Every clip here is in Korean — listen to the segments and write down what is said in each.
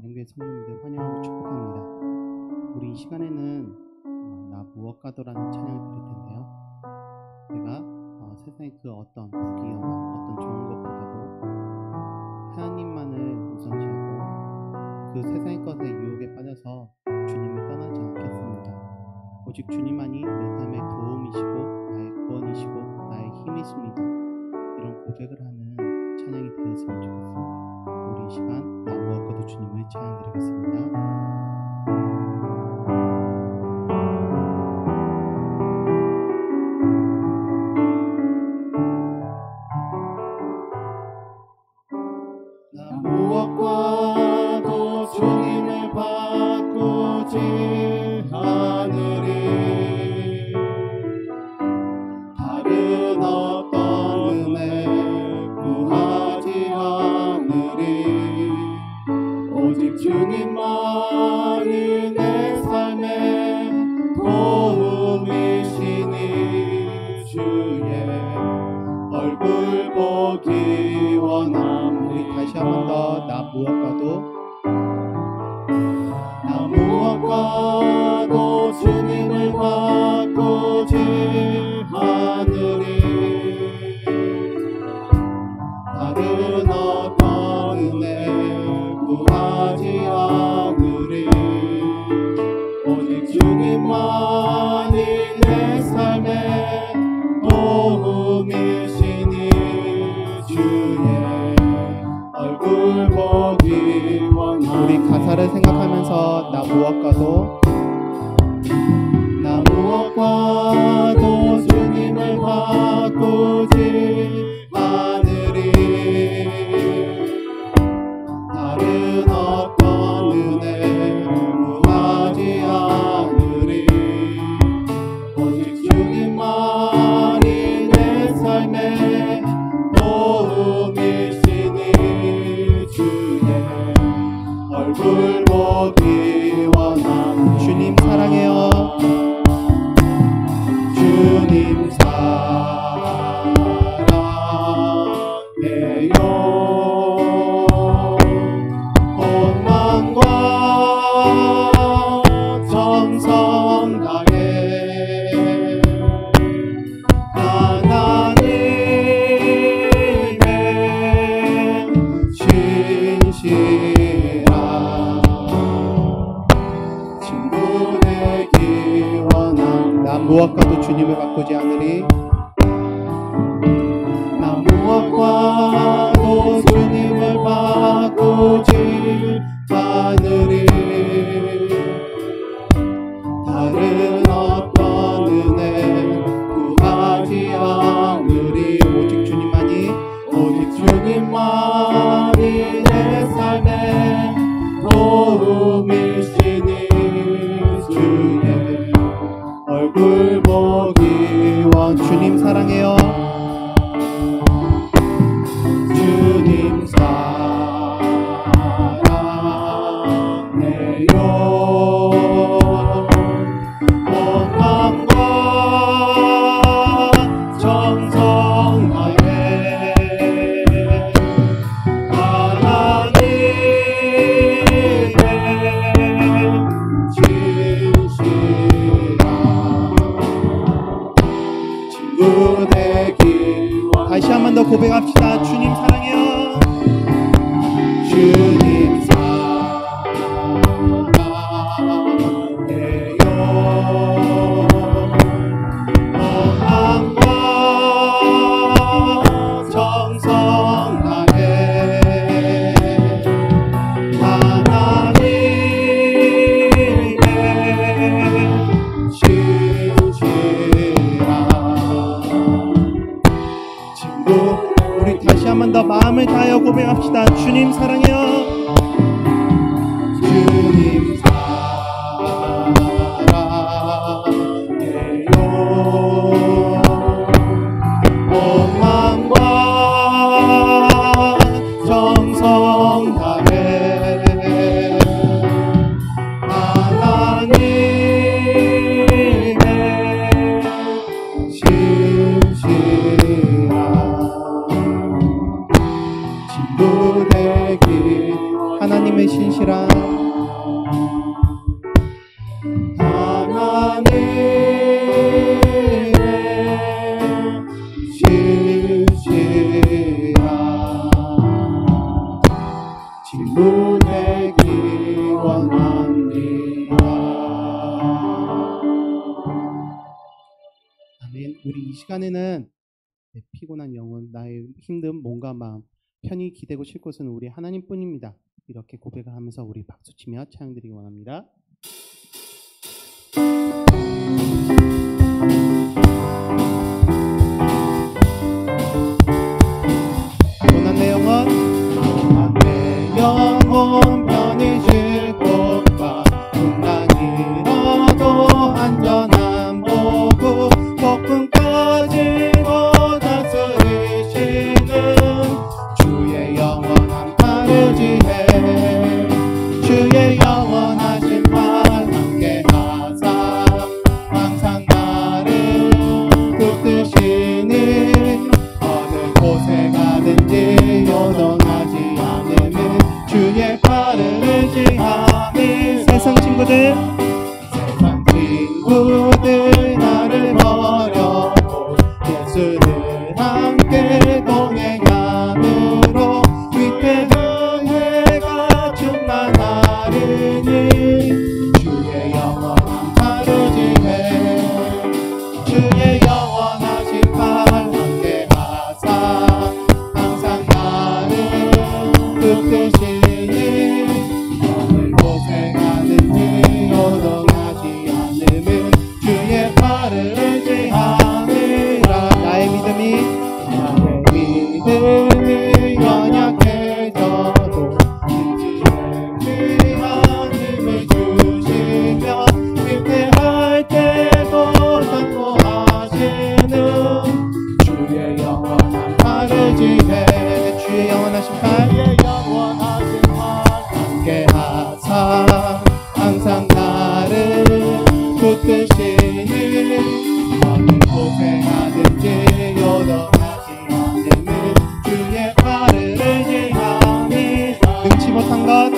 영교회 성도님들 환영하고 축복합니다. 우리 이 시간에는 나 무엇과도라는 찬양을 드릴 텐데요. 내가 세상의 그 어떤 부귀영화, 어떤 좋은 것보다도 하나님만을 우선시하고 그 세상의 것의 유혹에 빠져서 주님을 떠나지 않겠습니다. 오직 주님만이 내 삶의 도움이시고 나의 구원이시고 나의 힘이십니다. 이런 고백을 하는 찬양이 되었으면 좋겠습니다. 우리 이 시간 나 무엇과도 주님을 찬양드리겠습니다. 무엇과도 주님을 바꾸지 않으리. 다른 어떤 은혜 구하지 않으리. 오직 주님만이 내 삶의 도움이시니 주의 얼굴 보기 원합니다. 다시 한 번 더 나 무엇과도 주님을 바꾸지 않으리. 다른 어떤 은혜 구하지 않으리. 오직 주님만이 내 삶의 도움이시니 주의 얼굴 보기 원합니다. 우리 가사를 생각하면서 나 무엇과도 주님을 바꾸지 않으리. 다른 어떤 은혜 구하지 않으리. 오직 주님만이 내 삶의 도움이시니 주의 얼굴 보기 원합니다. 주님 사랑해요. 주님 사랑해요. 온 마음과 정성 다해 하나님의 신실한 친구 되기 원합니다. 나 무엇과도 주님을 바꾸지 않으리. 나 무엇과도 주님을 바꾸지 않으리. 다른 어떤 은혜 구하지 않으리. 오직 주님만이 내 삶의 도움이시니 주의 얼굴 보기 원. 주님 사랑해요. 주님 사랑해요. 하나님의 신실한 친구되기 원합니다. 아멘. 우리 이 시간에는 내 피곤한 영혼, 나의 힘든 몸과 마음, 편히 기대고 쉴 곳은 우리 하나님뿐입니다. 이렇게 고백을 하면서 우리 박수치며 찬양드리기 원합니다. 고난 내 영혼, 고난 내 영혼 편히 쉴 곳과 풍랑이라도 안전한 보고 폭풍까지도 다스리시는 주의 영원한 파르지해 주의 영원하신 팔 함께 하사 항상 나를 붙드시니 어느 곳에 가든지 요동하지 않으면 주의 팔을 의지하니 세상 친구들, 세상 친구들 나를 버려도 예수를 함께 동행함으로 위태한 해가 충만하리니 주의 영원한 파르지해 주의 영원하신 팔 함께 하사 항상 나를 붙드시니 어느 곳에 가든지 요동하지 않으면 주의 팔을 의지함이라. 나의 믿음이 나의 믿음이 연약해져도 진지한 힘을 주시며 위태할 때도 선포하시는 주의 영원한 팔을 지해 주의 영원하신 팔, 주의 영원하신 팔 함께 하사 항상 나를 붙드시니 어느 곳에 가든지 요동하지 않으면 주의 팔을 의지하니 능치 못한 것,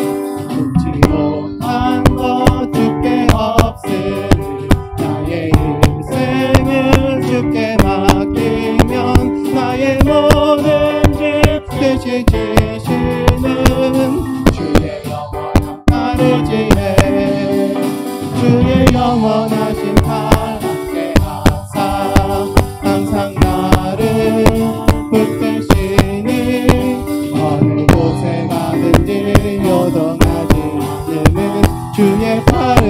죽지 못한 것 주께 없으니 나의 일생을 주께 맡기면 나의 모든 죄 대신 지시는 주의 영원한 팔을 지해 주의 영원하신 팔 함께 하사 항상 나를 붙드시니 어느 곳에 가든지 요동하지 않으면 주의 팔을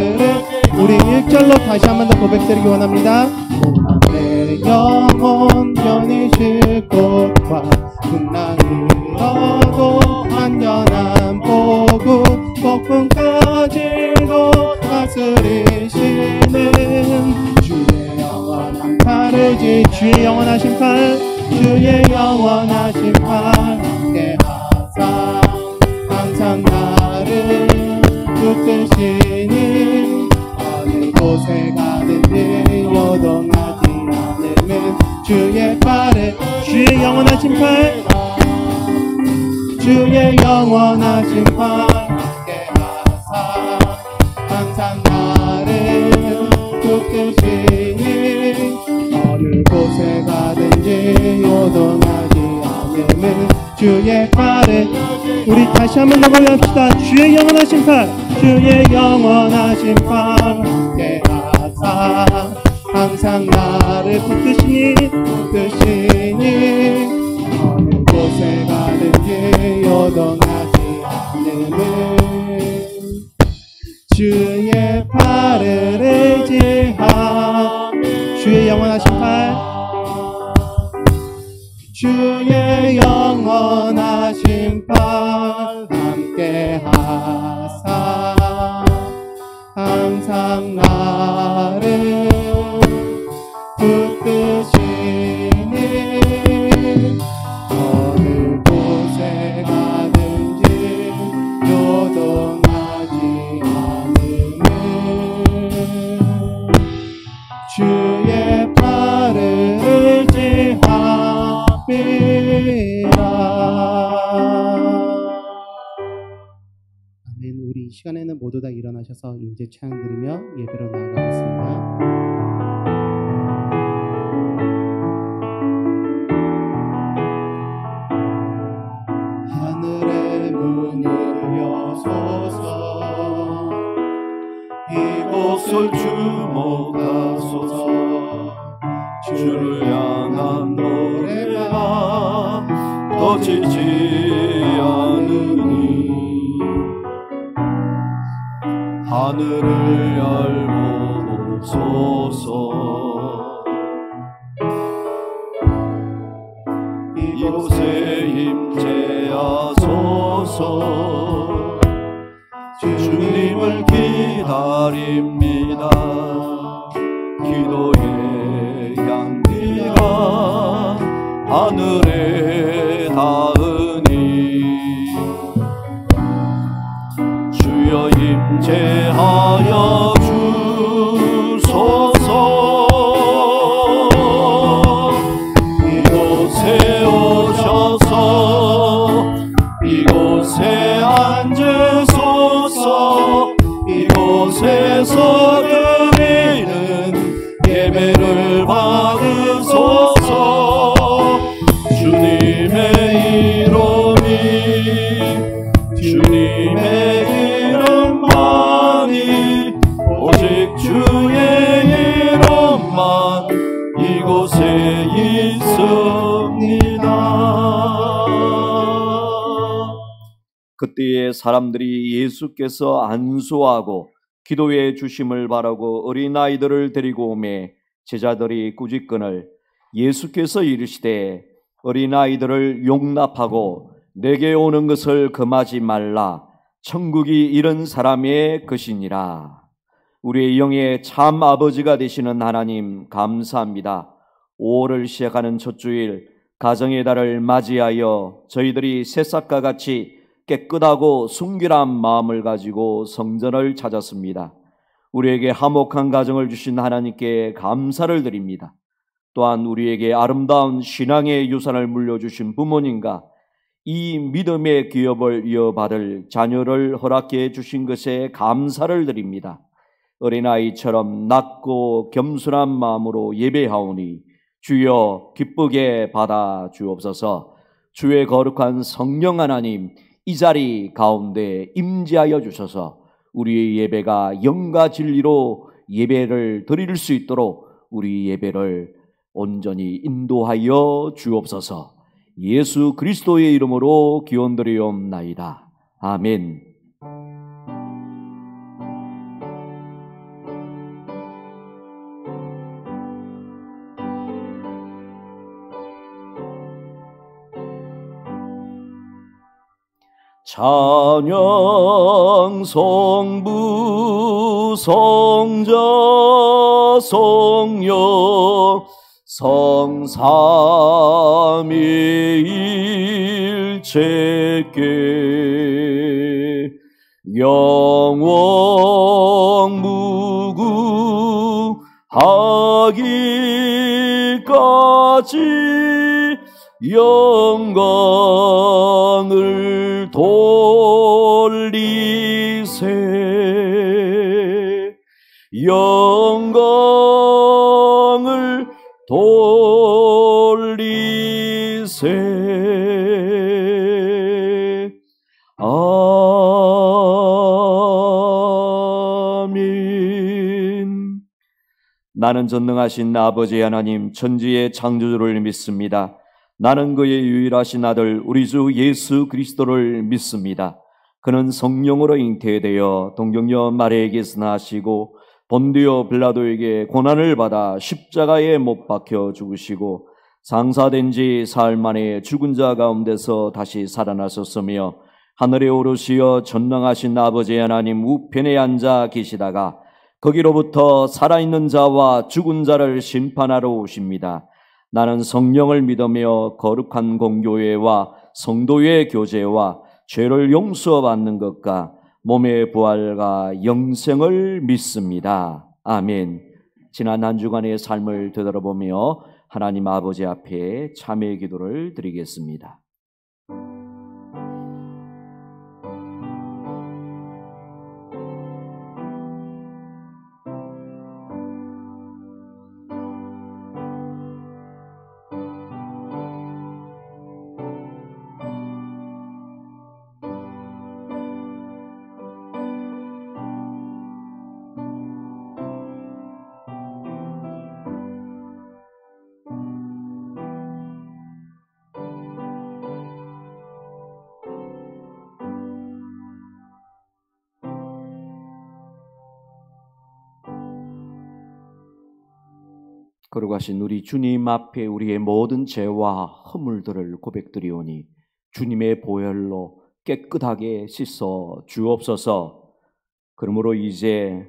우리 1절로 다시 한 번 더 고백드리기 원합니다. 고난 내 영혼 편히 쉴 곳과 풍랑이라도 안전한 보고 폭풍까지도 다스리시는 주의 영원한 팔을 지 주의 영원하신 팔, 주의 영원하신 팔 함께 하사 항상 나를 붙드시니 어느 곳에 가든지 요동하지 않으면 주의 팔을 주의 영원하신 팔, 주의 영원하신 팔 함께 하사 항상 나를 붙드시니 어느 곳에 가든지 요동하지 않으면 주의 팔을 우리 다시 한 번 더 고백합시다. 주의 영원하신 팔, 주의 영원하신 팔 함께 하사 항상 나를 붙드시니 어느 곳에 가든지 요동하지 않으면 주의 팔을 의지하며 주의 영원하신 팔, 주의 영원하신 팔 함께 하사 항상 나를 붙드시니 어느 곳에 가든지 요동 시간에는 모두 다 일어나셔서 임재 찬양 드리며 예배로 나아가겠습니다. 하늘의 문을 여소서 이곳을 주목하소서 주를 향한 노래가 꺼지지 않으니 하늘을 열고 보소서 이곳에 임재하소서 주님을 기다립니다. 기도의 향기가 하늘에 닿으니 주여 임재하여 주소서 이곳에 오셔서 이곳에 앉으소서 이곳에서 드리는 예배를 받으소서 주님의 이름이 주님의 이름만이 오직 주의 이름만 이곳에 있습니다. 그때에 사람들이 예수께서 안수하고 기도해 주심을 바라고 어린아이들을 데리고 오매 제자들이 꾸짖거늘 예수께서 이르시되 어린아이들을 용납하고 내게 오는 것을 금하지 말라 천국이 이런 사람의 것이니라. 우리의 영의 참 아버지가 되시는 하나님 감사합니다. 5월을 시작하는 첫 주일 가정의 달을 맞이하여 저희들이 새싹과 같이 깨끗하고 순결한 마음을 가지고 성전을 찾았습니다. 우리에게 화목한 가정을 주신 하나님께 감사를 드립니다. 또한 우리에게 아름다운 신앙의 유산을 물려주신 부모님과 이 믿음의 기업을 이어받을 자녀를 허락해 주신 것에 감사를 드립니다. 어린아이처럼 낮고 겸손한 마음으로 예배하오니 주여 기쁘게 받아 주옵소서. 주의 거룩한 성령 하나님 이 자리 가운데 임재하여 주셔서 우리의 예배가 영과 진리로 예배를 드릴 수 있도록 우리 예배를 온전히 인도하여 주옵소서. 예수 그리스도의 이름으로 기원드리옵나이다. 아멘. 찬양 성부 성자 성령 성삼위일체께 영원 무구하기까지 영광을 돌리세 영광을 돌리세 아멘. 나는 전능하신 아버지 하나님 천지의 창조주를 믿습니다. 나는 그의 유일하신 아들 우리 주 예수 그리스도를 믿습니다. 그는 성령으로 잉태되어 동정녀 마리아에게서 나시고 본디오 빌라도에게 고난을 받아 십자가에 못 박혀 죽으시고 상사된 지 사흘 만에 죽은 자 가운데서 다시 살아나셨으며 하늘에 오르시어 전능하신 아버지 하나님 우편에 앉아 계시다가 거기로부터 살아있는 자와 죽은 자를 심판하러 오십니다. 나는 성령을 믿으며 거룩한 공교회와 성도의 교제와 죄를 용서받는 것과 몸의 부활과 영생을 믿습니다. 아멘. 지난 한 주간의 삶을 되돌아보며 하나님 아버지 앞에 참회의 기도를 드리겠습니다. 거룩하신 우리 주님 앞에 우리의 모든 죄와 허물들을 고백드리오니 주님의 보혈로 깨끗하게 씻어 주옵소서. 그러므로 이제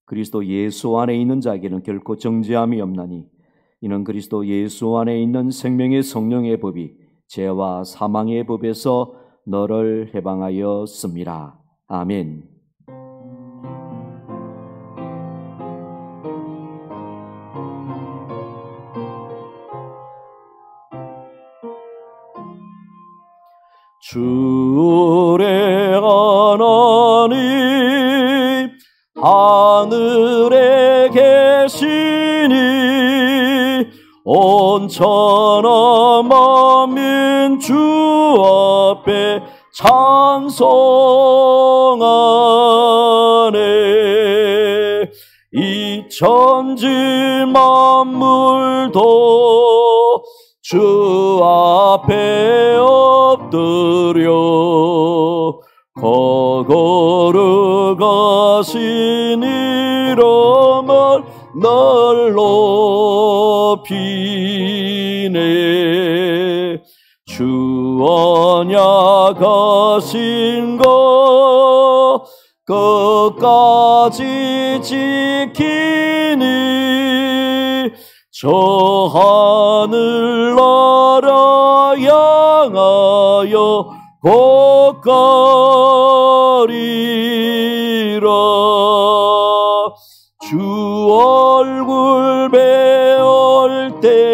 그리스도 예수 안에 있는 자에게는 결코 정죄함이 없나니 이는 그리스도 예수 안에 있는 생명의 성령의 법이 죄와 사망의 법에서 너를 해방하였습니다. 아멘. 주의 하나님 하늘에 계시니 온천하 만민 주 앞에 찬송하네. 이 천지 만물도 주 앞에 엎드려 거룩하신 이름을 널 높이네. 주 언약하신 것 끝까지 지키니 저 하늘나라 향하여 곧가리라. 주 얼굴 배울 때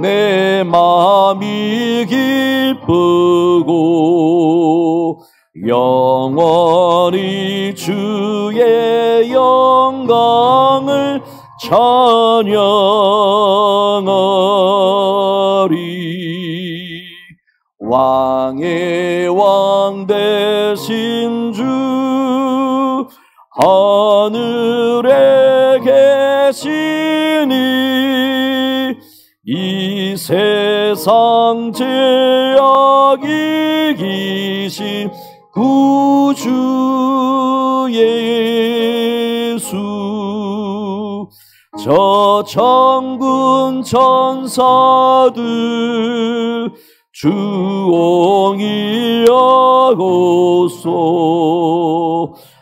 내 마음이 기쁘고 영원히 주의 영광을 찬양하리. 왕의 왕 되신 주 하늘에 계시니 이 세상 죄악 이기신 구주 예수. 저 천군 천사들 주옹이하고소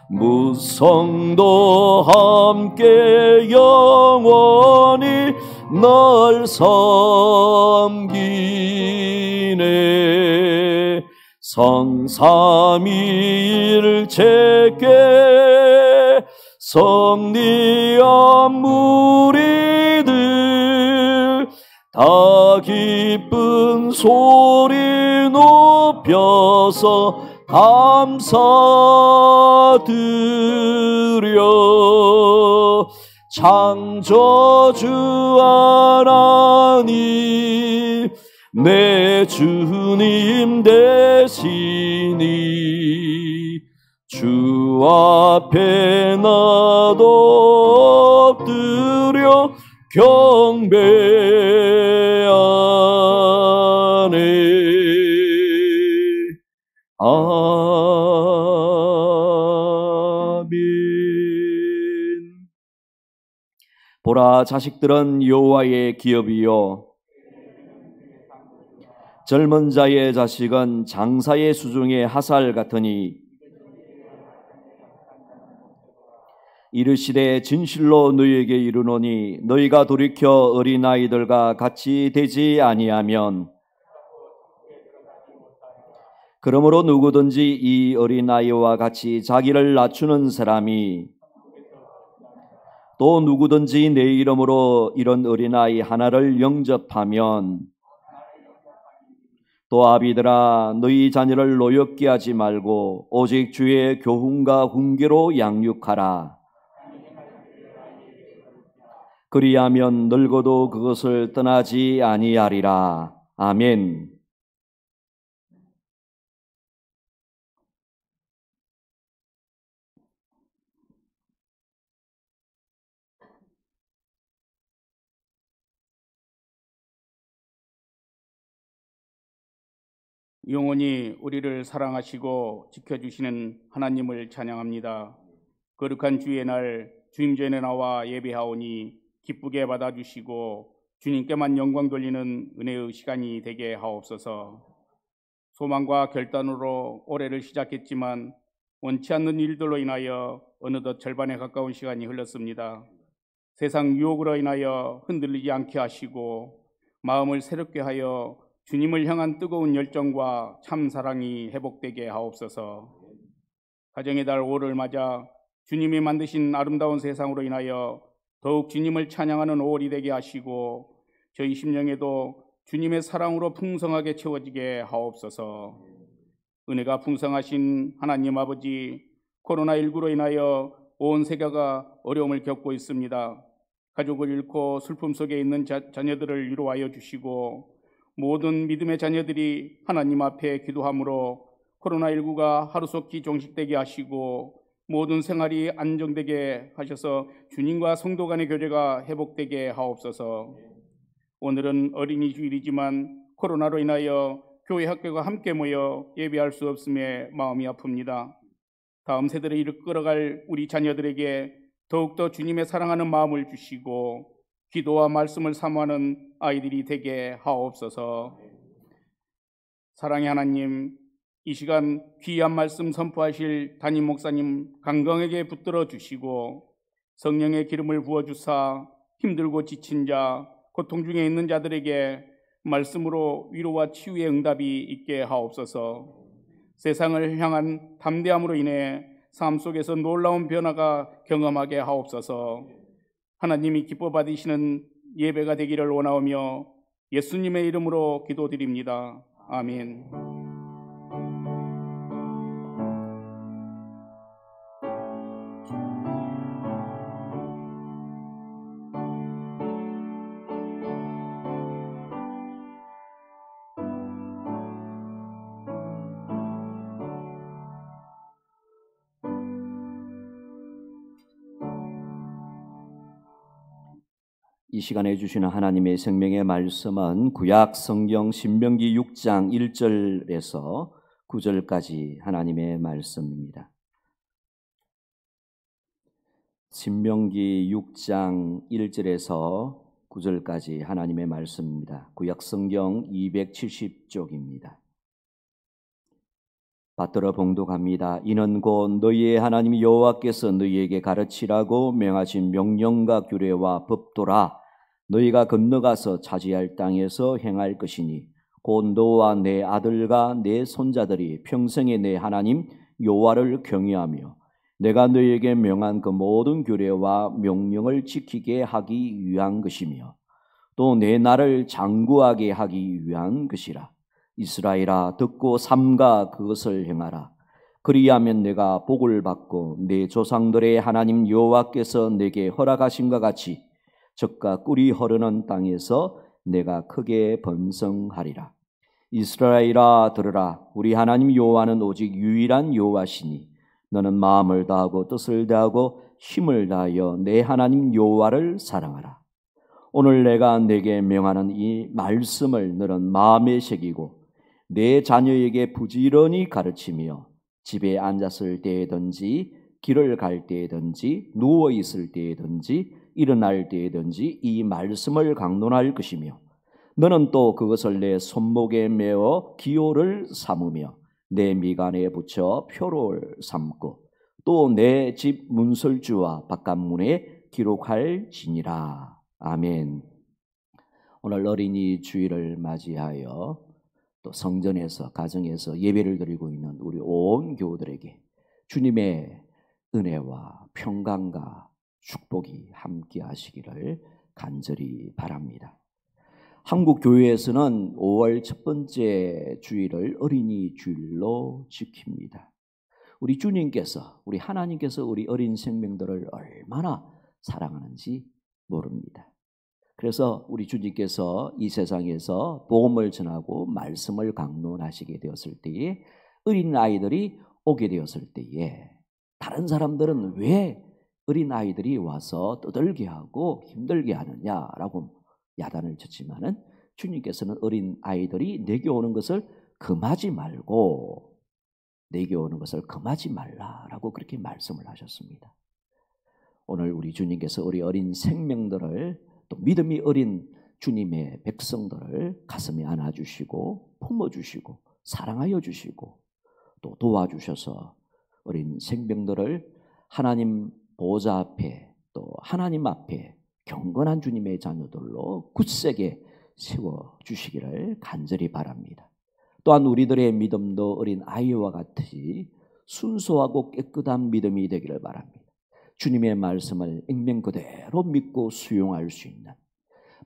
무성도 함께 영원히 널 섬기네. 성삼위일체께 성리한 무리들 다 기쁜 소리 높여서 감사드려. 창조주 하나님 내 주님 되시니 주 앞에 나도 엎드려 경배하네. 아멘. 보라, 자식들은 여호와의 기업이요 젊은 자의 자식은 장사의 수중의 하살 같으니 이르시되 진실로 너희에게 이르노니 너희가 돌이켜 어린아이들과 같이 되지 아니하면 그러므로 누구든지 이 어린아이와 같이 자기를 낮추는 사람이 또 누구든지 내 이름으로 이런 어린아이 하나를 영접하면 또 아비들아 너희 자녀를 노엽게 하지 말고 오직 주의 교훈과 훈계로 양육하라. 그리하면 늙어도 그것을 떠나지 아니하리라. 아멘. 영원히 우리를 사랑하시고 지켜주시는 하나님을 찬양합니다. 거룩한 주의 날 주임전에 나와 예배하오니 기쁘게 받아주시고 주님께만 영광 돌리는 은혜의 시간이 되게 하옵소서. 소망과 결단으로 올해를 시작했지만 원치 않는 일들로 인하여 어느덧 절반에 가까운 시간이 흘렀습니다. 세상 유혹으로 인하여 흔들리지 않게 하시고 마음을 새롭게 하여 주님을 향한 뜨거운 열정과 참 사랑이 회복되게 하옵소서. 가정의 달 5를 맞아 주님이 만드신 아름다운 세상으로 인하여 더욱 주님을 찬양하는 5월이 되게 하시고 저희 심령에도 주님의 사랑으로 풍성하게 채워지게 하옵소서. 은혜가 풍성하신 하나님 아버지, 코로나19로 인하여 온 세계가 어려움을 겪고 있습니다. 가족을 잃고 슬픔 속에 있는 자녀들을 위로하여 주시고 모든 믿음의 자녀들이 하나님 앞에 기도함으로 코로나19가 하루속히 종식되게 하시고 모든 생활이 안정되게 하셔서 주님과 성도 간의 교제가 회복되게 하옵소서. 오늘은 어린이 주일이지만 코로나로 인하여 교회 학교가 함께 모여 예배할 수 없음에 마음이 아픕니다. 다음 세대를 이끌어갈 우리 자녀들에게 더욱더 주님의 사랑하는 마음을 주시고 기도와 말씀을 사모하는 아이들이 되게 하옵소서. 사랑의 하나님, 이 시간 귀한 말씀 선포하실 담임 목사님 강건하게 붙들어 주시고 성령의 기름을 부어주사 힘들고 지친 자, 고통 중에 있는 자들에게 말씀으로 위로와 치유의 응답이 있게 하옵소서. 세상을 향한 담대함으로 인해 삶 속에서 놀라운 변화가 경험하게 하옵소서. 하나님이 기뻐 받으시는 예배가 되기를 원하오며 예수님의 이름으로 기도드립니다. 아멘. 이 시간에 주시는 하나님의 생명의 말씀은 구약 성경 신명기 6장 1절에서 9절까지 하나님의 말씀입니다. 신명기 6장 1절에서 9절까지 하나님의 말씀입니다. 구약 성경 270쪽입니다. 받들어 봉독합니다. 이는 곧 너희의 하나님 여호와께서 너희에게 가르치라고 명하신 명령과 규례와 법도라. 너희가 건너가서 차지할 땅에서 행할 것이니 곧 너와 내 아들과 내 손자들이 평생에 내 하나님 여호와를 경외하며 내가 너희에게 명한 그 모든 규례와 명령을 지키게 하기 위한 것이며 또 내 나를 장구하게 하기 위한 것이라. 이스라엘아, 듣고 삼가 그것을 행하라. 그리하면 내가 복을 받고 내 조상들의 하나님 여호와께서 내게 허락하신과 같이 젖과 꿀이 흐르는 땅에서 내가 크게 번성하리라. 이스라엘아, 들으라. 우리 하나님 여호와는 오직 유일한 여호와시니 너는 마음을 다하고 뜻을 다하고 힘을 다하여 내 하나님 여호와를 사랑하라. 오늘 내가 내게 명하는 이 말씀을 너는 마음에 새기고 내 자녀에게 부지런히 가르치며 집에 앉았을 때든지 길을 갈 때든지 누워 있을 때든지 일어날 때든지 이 말씀을 강론할 것이며 너는 또 그것을 내 손목에 메어 기호를 삼으며 내 미간에 붙여 표를 삼고 또 내 집 문설주와 바깥문에 기록할지니라. 아멘. 오늘 어린이 주일을 맞이하여 또 성전에서 가정에서 예배를 드리고 있는 우리 온 교우들에게 주님의 은혜와 평강과 축복이 함께 하시기를 간절히 바랍니다. 한국 교회에서는 5월 첫 번째 주일을 어린이 주일로 지킵니다. 우리 주님께서, 우리 하나님께서 우리 어린 생명들을 얼마나 사랑하는지 모릅니다. 그래서 우리 주님께서 이 세상에서 복음을 전하고 말씀을 강론하시게 되었을 때에 어린 아이들이 오게 되었을 때에 다른 사람들은 왜 어린 아이들이 와서 떠들게 하고 힘들게 하느냐라고 야단을 쳤지만은 주님께서는 어린 아이들이 내게 오는 것을 금하지 말고 내게 오는 것을 금하지 말라라고 그렇게 말씀을 하셨습니다. 오늘 우리 주님께서 우리 어린 생명들을 또 믿음이 어린 주님의 백성들을 가슴에 안아주시고 품어주시고 사랑하여 주시고 또 도와주셔서 어린 생명들을 하나님 보좌 앞에 또 하나님 앞에 경건한 주님의 자녀들로 굳세게 세워주시기를 간절히 바랍니다. 또한 우리들의 믿음도 어린 아이와 같이 순수하고 깨끗한 믿음이 되기를 바랍니다. 주님의 말씀을 액면 그대로 믿고 수용할 수 있는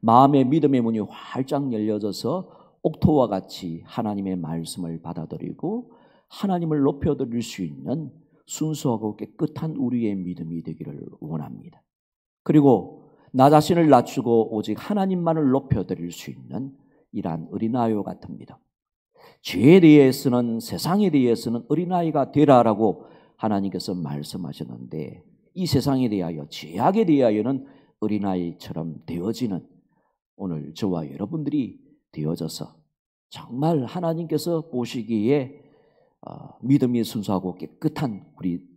마음의 믿음의 문이 활짝 열려져서 옥토와 같이 하나님의 말씀을 받아들이고 하나님을 높여드릴 수 있는 순수하고 깨끗한 우리의 믿음이 되기를 원합니다. 그리고 나 자신을 낮추고 오직 하나님만을 높여드릴 수 있는 이러한 어린아이와 같은 믿음. 죄에 대해서는 세상에 대해서는 어린아이가 되라라고 하나님께서 말씀하셨는데 이 세상에 대하여 죄악에 대하여는 어린아이처럼 되어지는 오늘 저와 여러분들이 되어져서 정말 하나님께서 보시기에 믿음이 순수하고 깨끗한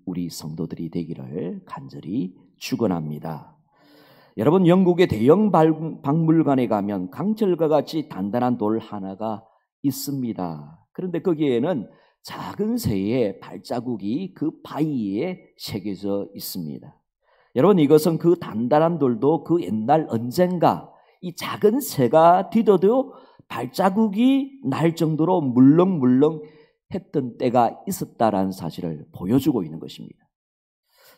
우리 성도들이 되기를 간절히 축원합니다. 여러분 영국의 대형 박물관에 가면 강철과 같이 단단한 돌 하나가 있습니다. 그런데 거기에는 작은 새의 발자국이 그 바위에 새겨져 있습니다. 여러분 이것은 그 단단한 돌도 그 옛날 언젠가 이 작은 새가 디뎌도 발자국이 날 정도로 물렁물렁 했던 때가 있었다라는 사실을 보여주고 있는 것입니다.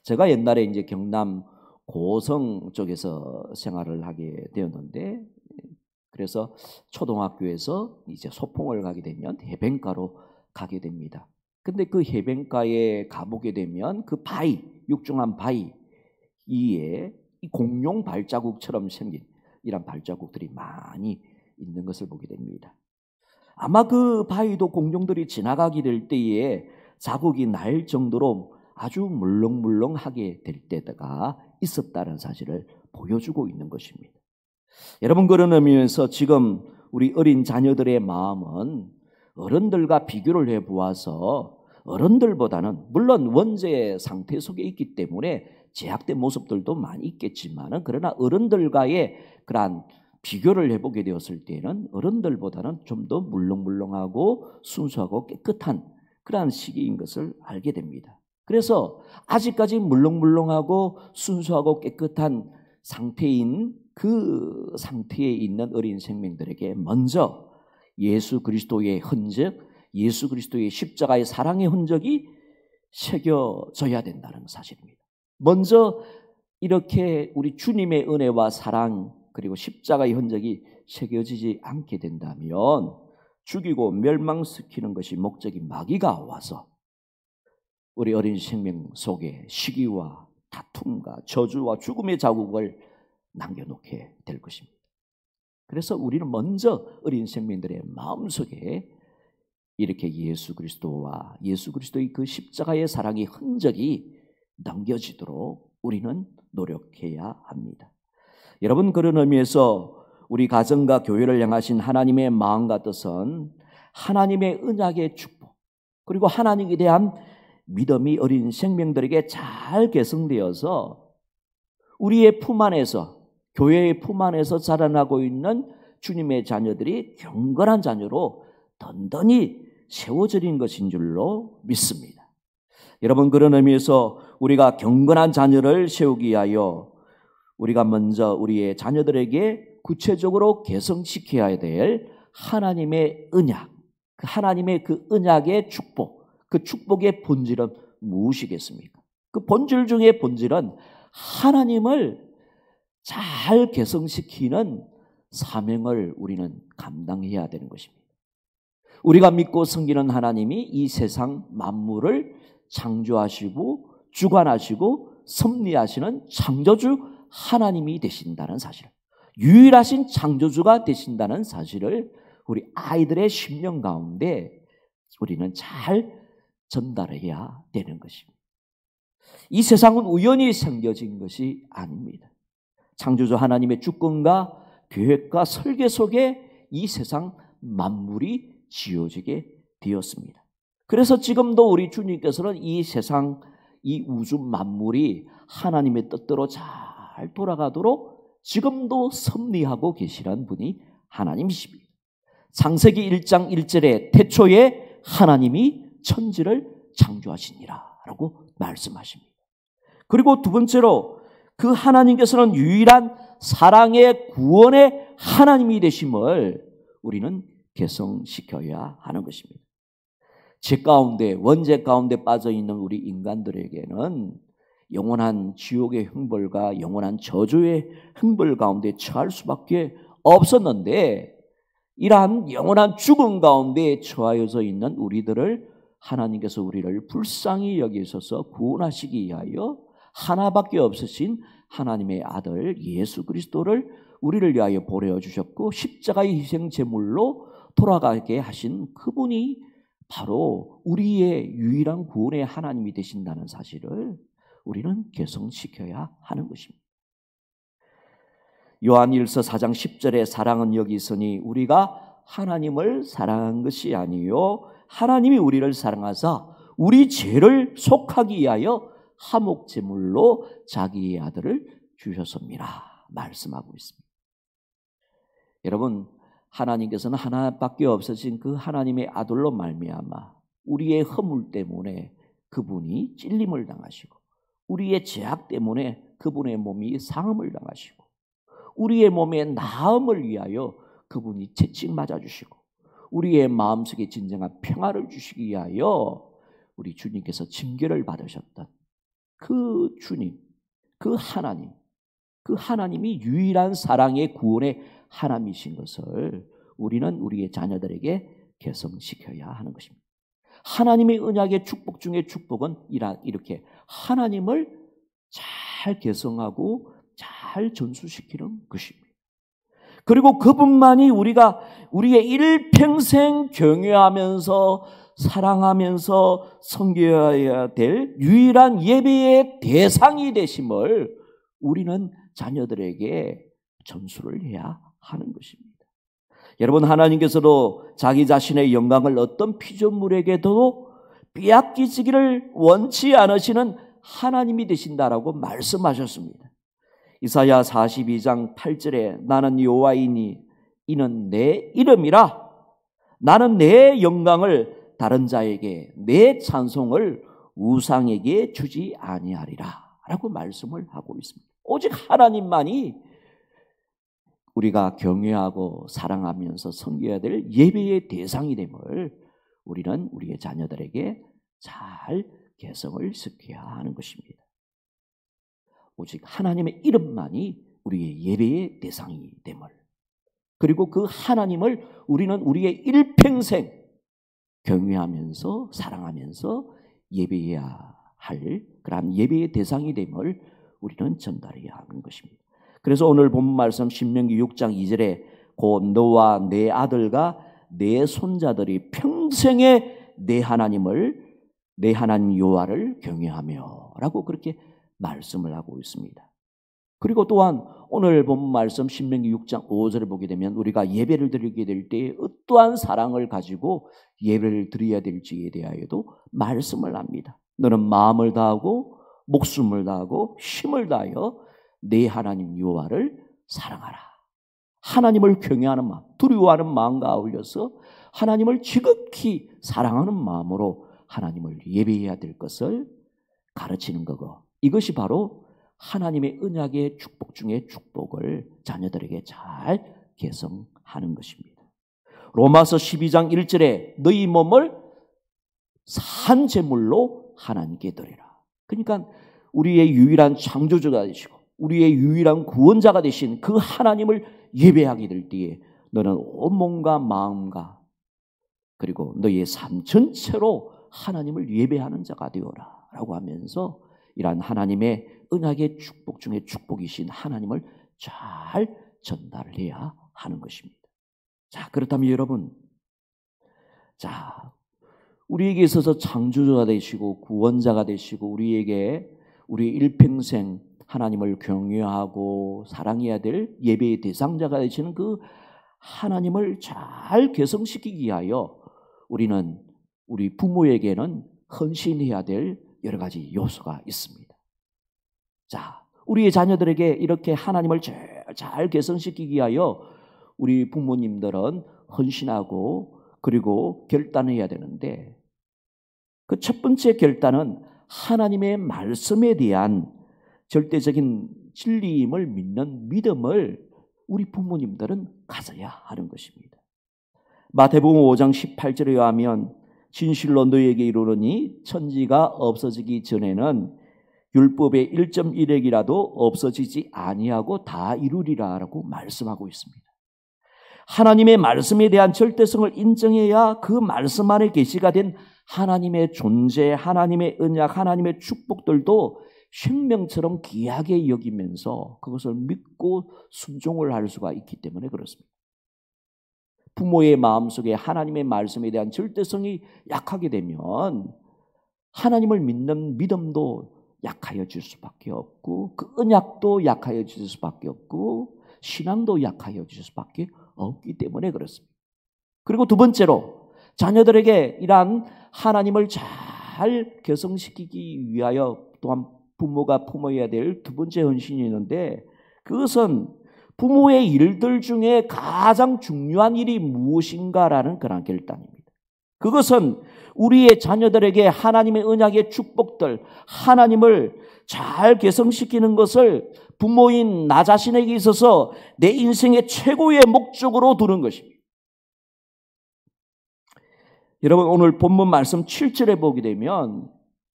제가 옛날에 이제 경남 고성 쪽에서 생활을 하게 되었는데 그래서 초등학교에서 이제 소풍을 가게 되면 해변가로 가게 됩니다. 근데 그 해변가에 가보게 되면 그 바위, 육중한 바위 위에 이 공룡 발자국처럼 생긴 이런 발자국들이 많이 있는 것을 보게 됩니다. 아마 그 바위도 공룡들이 지나가게 될 때에 자국이 날 정도로 아주 물렁물렁하게 될 때가 있었다는 사실을 보여주고 있는 것입니다. 여러분 그런 의미에서 지금 우리 어린 자녀들의 마음은 어른들과 비교를 해보아서 어른들보다는 물론 원죄의 상태 속에 있기 때문에 제약된 모습들도 많이 있겠지만 그러나 어른들과의 그러한 비교를 해보게 되었을 때는 어른들보다는 좀 더 물렁물렁하고 순수하고 깨끗한 그러한 시기인 것을 알게 됩니다. 그래서 아직까지 물렁물렁하고 순수하고 깨끗한 상태인 그 상태에 있는 어린 생명들에게 먼저 예수 그리스도의 흔적, 예수 그리스도의 십자가의 사랑의 흔적이 새겨져야 된다는 사실입니다. 먼저 이렇게 우리 주님의 은혜와 사랑 그리고 십자가의 흔적이 새겨지지 않게 된다면 죽이고 멸망시키는 것이 목적인 마귀가 와서 우리 어린 생명 속에 시기와 다툼과 저주와 죽음의 자국을 남겨놓게 될 것입니다. 그래서 우리는 먼저 어린 생명들의 마음속에 이렇게 예수 그리스도와 예수 그리스도의 그 십자가의 사랑의 흔적이 남겨지도록 우리는 노력해야 합니다. 여러분 그런 의미에서 우리 가정과 교회를 향하신 하나님의 마음과 뜻은 하나님의 언약의 축복 그리고 하나님에 대한 믿음이 어린 생명들에게 잘 개성되어서 우리의 품 안에서 교회의 품 안에서 자라나고 있는 주님의 자녀들이 경건한 자녀로 든든히 세워져린 것인 줄로 믿습니다. 여러분 그런 의미에서 우리가 경건한 자녀를 세우기 위하여 우리가 먼저 우리의 자녀들에게 구체적으로 개성시켜야 될 하나님의 언약, 그 하나님의 그 언약의 축복, 그 축복의 본질은 무엇이겠습니까? 그 본질 중의 본질은 하나님을 잘 개성시키는 사명을 우리는 감당해야 되는 것입니다. 우리가 믿고 섬기는 하나님이 이 세상 만물을 창조하시고 주관하시고 섭리하시는 창조주 하나님이 되신다는 사실, 유일하신 창조주가 되신다는 사실을 우리 아이들의 심령 가운데 우리는 잘 전달해야 되는 것입니다. 이 세상은 우연히 생겨진 것이 아닙니다. 창조주 하나님의 주권과 계획과 설계 속에 이 세상 만물이 지어지게 되었습니다. 그래서 지금도 우리 주님께서는 이 세상 이 우주 만물이 하나님의 뜻대로 잘 돌아가도록 지금도 섭리하고 계시는 분이 하나님이십니다. 창세기 1장 1절에 태초에 하나님이 천지를 창조하시니라 라고 말씀하십니다. 그리고 두 번째로 그 하나님께서는 유일한 사랑의 구원의 하나님이 되심을 우리는 개성시켜야 하는 것입니다. 죄 가운데, 원죄 가운데 빠져있는 우리 인간들에게는 영원한 지옥의 형벌과 영원한 저주의 형벌 가운데 처할 수밖에 없었는데, 이러한 영원한 죽음 가운데 처하여져 있는 우리들을 하나님께서 우리를 불쌍히 여기셔서 구원하시기 위하여 하나밖에 없으신 하나님의 아들 예수 그리스도를 우리를 위하여 보내주셨고, 십자가의 희생 제물로 돌아가게 하신 그분이 바로 우리의 유일한 구원의 하나님이 되신다는 사실을 우리는 개성시켜야 하는 것입니다. 요한일서 4장 10절에 사랑은 여기 있으니 우리가 하나님을 사랑한 것이 아니요 하나님이 우리를 사랑하사 우리 죄를 속하기 위하여 화목 제물로 자기의 아들을 주셨습니다. 말씀하고 있습니다. 여러분, 하나님께서는 하나밖에 없으신 그 하나님의 아들로 말미암아 우리의 허물 때문에 그분이 찔림을 당하시고, 우리의 죄악 때문에 그분의 몸이 상함을 당하시고, 우리의 몸의 나음을 위하여 그분이 채찍 맞아주시고, 우리의 마음속에 진정한 평화를 주시기 위하여 우리 주님께서 징계를 받으셨던 그 주님, 그 하나님이 유일한 사랑의 구원의 하나님이신 것을 우리는 우리의 자녀들에게 개성시켜야 하는 것입니다. 하나님의 언약의 축복 중에 축복은 이렇게 하나님을 잘 개성하고 잘 전수시키는 것입니다. 그리고 그분만이 우리의 일평생 경외하면서 사랑하면서 섬겨야 될 유일한 예배의 대상이 되심을 우리는 자녀들에게 전수를 해야 하는 것입니다. 여러분, 하나님께서도 자기 자신의 영광을 어떤 피조물에게도 빼앗기시기를 원치 않으시는 하나님이 되신다라고 말씀하셨습니다. 이사야 42장 8절에 나는 여호와이니 이는 내 이름이라, 나는 내 영광을 다른 자에게, 내 찬송을 우상에게 주지 아니하리라 라고 말씀을 하고 있습니다. 오직 하나님만이 우리가 경외하고 사랑하면서 섬겨야 될 예배의 대상이 됨을 우리는 우리의 자녀들에게 잘 개성을 시켜야 하는 것입니다. 오직 하나님의 이름만이 우리의 예배의 대상이 됨을, 그리고 그 하나님을 우리는 우리의 일평생 경외하면서 사랑하면서 예배해야 할 그러한 예배의 대상이 됨을 우리는 전달해야 하는 것입니다. 그래서 오늘 본 말씀 신명기 6장 2절에 곧 너와 내 아들과 내 손자들이 평생에 내 하나님 여호와를 경외하며 라고 그렇게 말씀을 하고 있습니다. 그리고 또한 오늘 본 말씀 신명기 6장 5절을 보게 되면 우리가 예배를 드리게 될 때 어떠한 사랑을 가지고 예배를 드려야 될지에 대하여도 말씀을 합니다. 너는 마음을 다하고 목숨을 다하고 힘을 다하여 내 하나님 여호와를 사랑하라. 하나님을 경외하는 마음, 두려워하는 마음과 어울려서 하나님을 지극히 사랑하는 마음으로 하나님을 예배해야 될 것을 가르치는 거고, 이것이 바로 하나님의 언약의 축복 중에 축복을 자녀들에게 잘 개성하는 것입니다. 로마서 12장 1절에 너희 몸을 산 제물로 하나님께 드리라. 그러니까 우리의 유일한 창조주가 되시고 우리의 유일한 구원자가 되신 그 하나님을 예배하게 될 때에 너는 온몸과 마음과 그리고 너의 삶 전체로 하나님을 예배하는 자가 되어라 라고 하면서 이러한 하나님의 언약의 축복 중에 축복이신 하나님을 잘 전달해야 하는 것입니다. 자, 그렇다면 여러분, 우리에게 있어서 창조주가 되시고 구원자가 되시고 우리에게 우리 일평생 하나님을 경외하고 사랑해야 될 예배의 대상자가 되시는 그 하나님을 잘 개성시키기 위하여 우리는 우리 부모에게는 헌신해야 될 여러 가지 요소가 있습니다. 자, 우리의 자녀들에게 이렇게 하나님을 잘 개선시키기 위하여 우리 부모님들은 헌신하고 그리고 결단해야 되는데, 그 첫 번째 결단은 하나님의 말씀에 대한 절대적인 진리임을 믿는 믿음을 우리 부모님들은 가져야 하는 것입니다. 마태복음 5장 18절에 의하면 진실로 너희에게 이르노니 천지가 없어지기 전에는 율법의 1.1획이라도 없어지지 아니하고 다 이루리라라고 말씀하고 있습니다. 하나님의 말씀에 대한 절대성을 인정해야 그 말씀 안에 계시가 된 하나님의 존재, 하나님의 언약, 하나님의 축복들도 생명처럼 귀하게 여기면서 그것을 믿고 순종을 할 수가 있기 때문에 그렇습니다. 부모의 마음속에 하나님의 말씀에 대한 절대성이 약하게 되면 하나님을 믿는 믿음도 약하여질 수밖에 없고, 그 언약도 약하여질 수밖에 없고, 신앙도 약하여질 수밖에 없기 때문에 그렇습니다. 그리고 두 번째로 자녀들에게 이러한 하나님을 잘 개성시키기 위하여 또한 부모가 품어야 될 두 번째 헌신이 있는데, 그것은 부모의 일들 중에 가장 중요한 일이 무엇인가라는 그런 결단입니다. 그것은 우리의 자녀들에게 하나님의 언약의 축복들, 하나님을 잘 개성시키는 것을 부모인 나 자신에게 있어서 내 인생의 최고의 목적으로 두는 것입니다. 여러분, 오늘 본문 말씀 7절에 보게 되면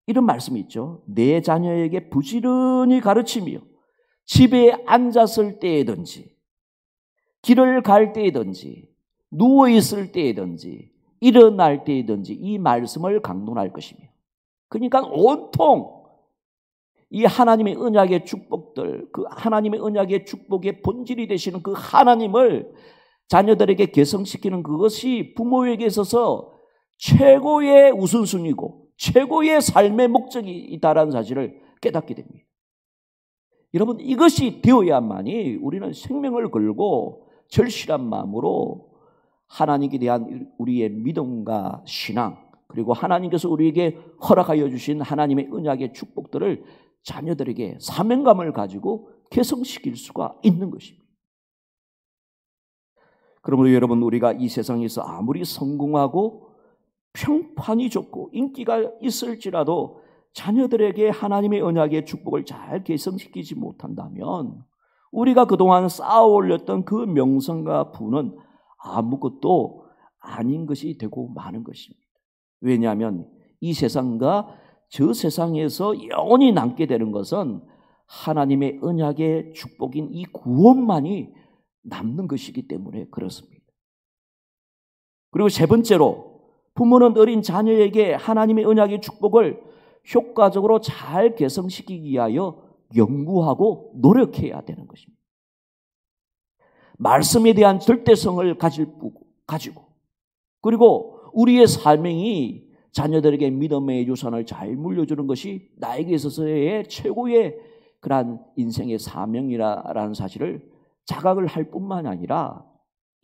이런 말씀이 있죠. 내 자녀에게 부지런히 가르치며 집에 앉았을 때에든지, 길을 갈 때에든지, 누워있을 때에든지, 일어날 때에든지 이 말씀을 강론할 것이며, 그러니까 온통 이 하나님의 언약의 축복들, 그 하나님의 언약의 축복의 본질이 되시는 그 하나님을 자녀들에게 개성시키는 그것이 부모에게 있어서 최고의 우선순위고 최고의 삶의 목적이 있다는 사실을 깨닫게 됩니다. 여러분, 이것이 되어야만이 우리는 생명을 걸고 절실한 마음으로 하나님께 대한 우리의 믿음과 신앙, 그리고 하나님께서 우리에게 허락하여 주신 하나님의 언약의 축복들을 자녀들에게 사명감을 가지고 개성시킬 수가 있는 것입니다. 그러므로 여러분, 우리가 이 세상에서 아무리 성공하고 평판이 좋고 인기가 있을지라도 자녀들에게 하나님의 언약의 축복을 잘 개성시키지 못한다면 우리가 그동안 쌓아 올렸던 그 명성과 부는 아무것도 아닌 것이 되고 마는 것입니다. 왜냐하면 이 세상과 저 세상에서 영원히 남게 되는 것은 하나님의 언약의 축복인 이 구원만이 남는 것이기 때문에 그렇습니다. 그리고 세 번째로, 부모는 어린 자녀에게 하나님의 언약의 축복을 효과적으로 잘 개성시키기 위하여 연구하고 노력해야 되는 것입니다. 말씀에 대한 절대성을 가지고, 그리고 우리의 사명이 자녀들에게 믿음의 유산을 잘 물려주는 것이 나에게 있어서의 최고의 그러한 인생의 사명이라는 사실을 자각을 할 뿐만 아니라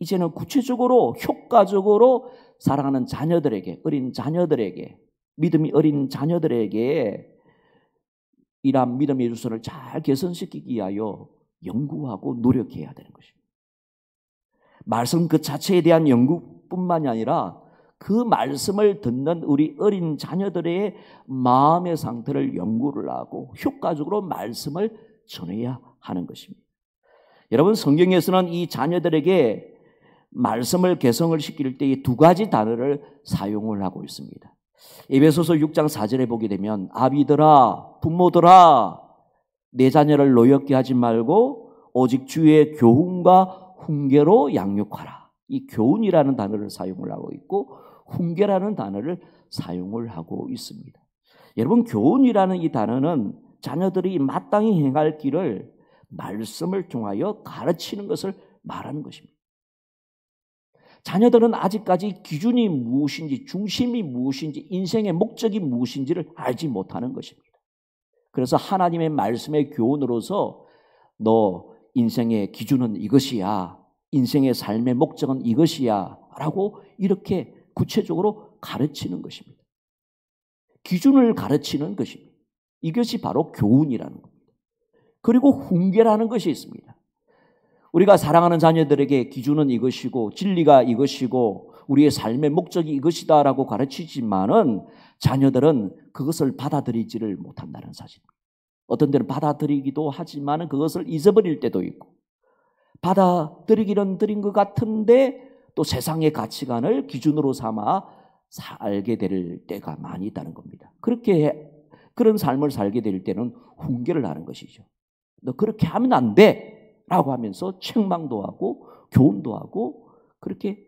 이제는 구체적으로 효과적으로 사랑하는 자녀들에게, 어린 자녀들에게, 믿음이 어린 자녀들에게 이러한 믿음의 유산을 잘 개선시키기 위하여 연구하고 노력해야 되는 것입니다. 말씀 그 자체에 대한 연구뿐만이 아니라 그 말씀을 듣는 우리 어린 자녀들의 마음의 상태를 연구를 하고 효과적으로 말씀을 전해야 하는 것입니다. 여러분, 성경에서는 이 자녀들에게 말씀을 개성을 시킬 때 이 두 가지 단어를 사용을 하고 있습니다. 에베소서 6장 4절에 보게 되면 아비들아, 부모들아, 내 자녀를 노엽게 하지 말고 오직 주의 교훈과 훈계로 양육하라. 이 교훈이라는 단어를 사용을 하고 있고 훈계라는 단어를 사용을 하고 있습니다. 여러분, 교훈이라는 이 단어는 자녀들이 마땅히 행할 길을 말씀을 통하여 가르치는 것을 말하는 것입니다. 자녀들은 아직까지 기준이 무엇인지, 중심이 무엇인지, 인생의 목적이 무엇인지를 알지 못하는 것입니다. 그래서 하나님의 말씀의 교훈으로서 너 인생의 기준은 이것이야, 인생의 삶의 목적은 이것이야 라고 이렇게 구체적으로 가르치는 것입니다. 기준을 가르치는 것입니다. 이것이 바로 교훈이라는 겁니다. 그리고 훈계라는 것이 있습니다. 우리가 사랑하는 자녀들에게 기준은 이것이고 진리가 이것이고 우리의 삶의 목적이 이것이다라고 가르치지만은 자녀들은 그것을 받아들이지를 못한다는 사실입니다. 어떤 때는 받아들이기도 하지만은 그것을 잊어버릴 때도 있고, 받아들이기는 들인 것 같은데 또 세상의 가치관을 기준으로 삼아 살게 될 때가 많이 있다는 겁니다. 그런 삶을 살게 될 때는 훈계를 하는 것이죠. 너 그렇게 하면 안 돼! 라고 하면서 책망도 하고 교훈도 하고 그렇게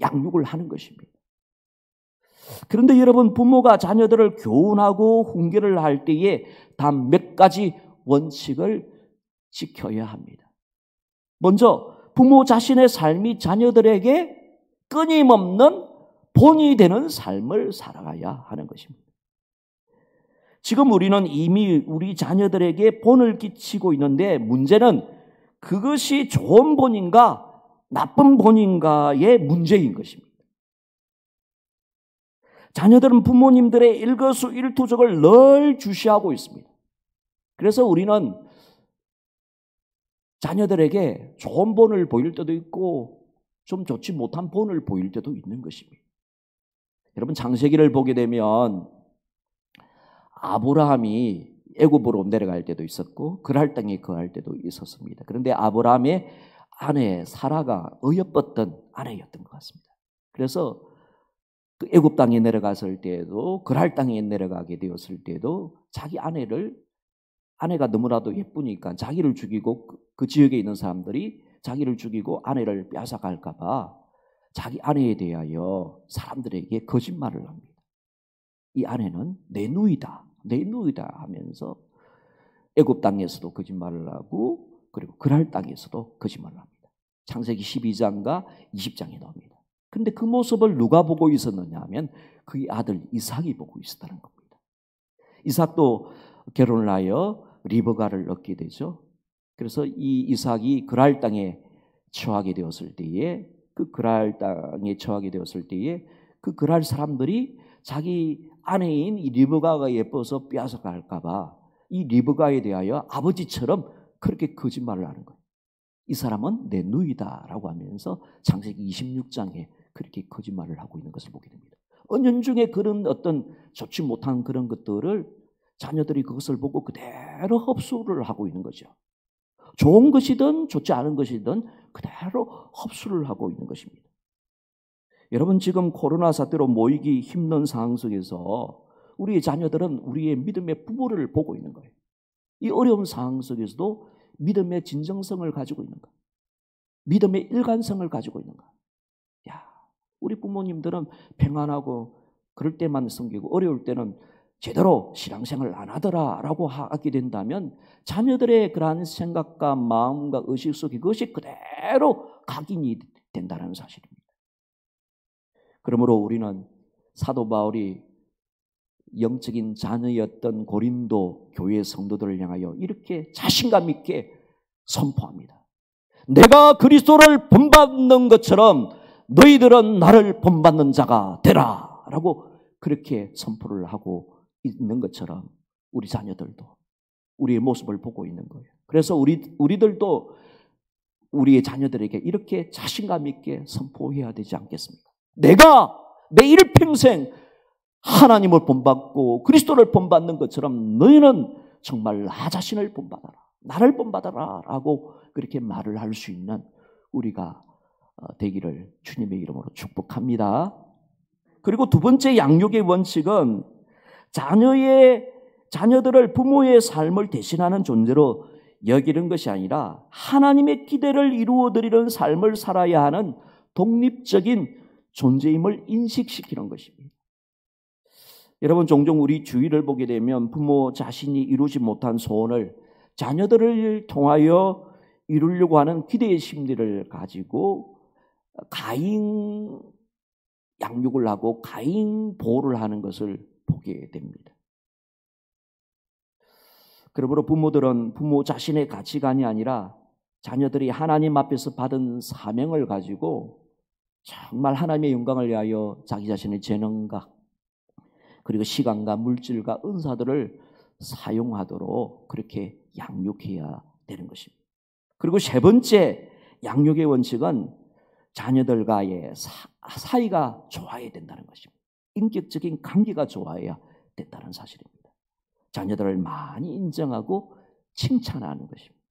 양육을 하는 것입니다. 그런데 여러분, 부모가 자녀들을 교훈하고 훈계를 할 때에 단 몇 가지 원칙을 지켜야 합니다. 먼저 부모 자신의 삶이 자녀들에게 끊임없는 본이 되는 삶을 살아가야 하는 것입니다. 지금 우리는 이미 우리 자녀들에게 본을 끼치고 있는데 문제는 그것이 좋은 본인가 나쁜 본인가의 문제인 것입니다. 자녀들은 부모님들의 일거수일투족을 늘 주시하고 있습니다. 그래서 우리는 자녀들에게 좋은 본을 보일 때도 있고 좀 좋지 못한 본을 보일 때도 있는 것입니다. 여러분, 창세기를 보게 되면 아브라함이 애굽으로 내려갈 때도 있었고 그랄 땅에 거할 때도 있었습니다. 그런데 아브라함의 아내 사라가 어여뻤던 아내였던 것 같습니다. 그래서 그 애굽 땅에 내려갔을 때에도 그랄 땅에 내려가게 되었을 때도 자기 아내가 너무나도 예쁘니까 자기를 죽이고 그 지역에 있는 사람들이 자기를 죽이고 아내를 빼앗아갈까 봐 자기 아내에 대하여 사람들에게 거짓말을 합니다. 이 아내는 내 누이다 하면서 애굽 땅에서도 거짓말을 하고 그리고 그랄 땅에서도 거짓말을 합니다. 창세기 12장과 20장에 나옵니다. 그런데 그 모습을 누가 보고 있었느냐 하면 그의 아들 이삭이 보고 있었다는 겁니다. 이삭도 결혼을 하여 리브가를 얻게 되죠. 그래서 이 이삭이 그랄 땅에 처하게 되었을 때에 그 그랄 사람들이 자기 아내인 이 리브가가 예뻐서 빼앗아갈까 봐 이 리브가에 대하여 아버지처럼 그렇게 거짓말을 하는 거예요. 이 사람은 내 누이다라고 하면서 창세기 26장에 그렇게 거짓말을 하고 있는 것을 보게 됩니다. 은연중에 그런 어떤 좋지 못한 그런 것들을 자녀들이 그것을 보고 그대로 흡수를 하고 있는 거죠. 좋은 것이든 좋지 않은 것이든 그대로 흡수를 하고 있는 것입니다. 여러분, 지금 코로나 사태로 모이기 힘든 상황 속에서 우리의 자녀들은 우리의 믿음의 부모를 보고 있는 거예요. 이 어려운 상황 속에서도 믿음의 진정성을 가지고 있는 거예요. 믿음의 일관성을 가지고 있는 거예요. 우리 부모님들은 평안하고 그럴 때만 섬기고 어려울 때는 제대로 신앙생활을 안 하더라라고 하게 된다면 자녀들의 그러한 생각과 마음과 의식 속에 그것이 그대로 각인이 된다는 사실입니다. 그러므로 우리는 사도 바울이 영적인 자녀였던 고린도 교회 성도들을 향하여 이렇게 자신감 있게 선포합니다. 내가 그리스도를 본받는 것처럼 너희들은 나를 본받는 자가 되라 라고 그렇게 선포를 하고 있는 것처럼 우리 자녀들도 우리의 모습을 보고 있는 거예요. 그래서 우리들도 우리의 자녀들에게 이렇게 자신감 있게 선포해야 되지 않겠습니까? 내가 내 일평생 하나님을 본받고 그리스도를 본받는 것처럼 너희는 정말 나 자신을 본받아라, 나를 본받아라 라고 그렇게 말을 할 수 있는 우리가 되기를 주님의 이름으로 축복합니다. 그리고 두 번째 양육의 원칙은 자녀들을 부모의 삶을 대신하는 존재로 여기는 것이 아니라 하나님의 기대를 이루어드리는 삶을 살아야 하는 독립적인 존재임을 인식시키는 것입니다. 여러분, 종종 우리 주위를 보게 되면 부모 자신이 이루지 못한 소원을 자녀들을 통하여 이루려고 하는 기대의 심리를 가지고 가인 양육을 하고 가인 보호를 하는 것을 보게 됩니다. 그러므로 부모들은 부모 자신의 가치관이 아니라 자녀들이 하나님 앞에서 받은 사명을 가지고 정말 하나님의 영광을 위하여 자기 자신의 재능과 그리고 시간과 물질과 은사들을 사용하도록 그렇게 양육해야 되는 것입니다. 그리고 세 번째 양육의 원칙은 자녀들과의 사이가 좋아야 된다는 것입니다. 인격적인 관계가 좋아야 된다는 사실입니다. 자녀들을 많이 인정하고 칭찬하는 것입니다.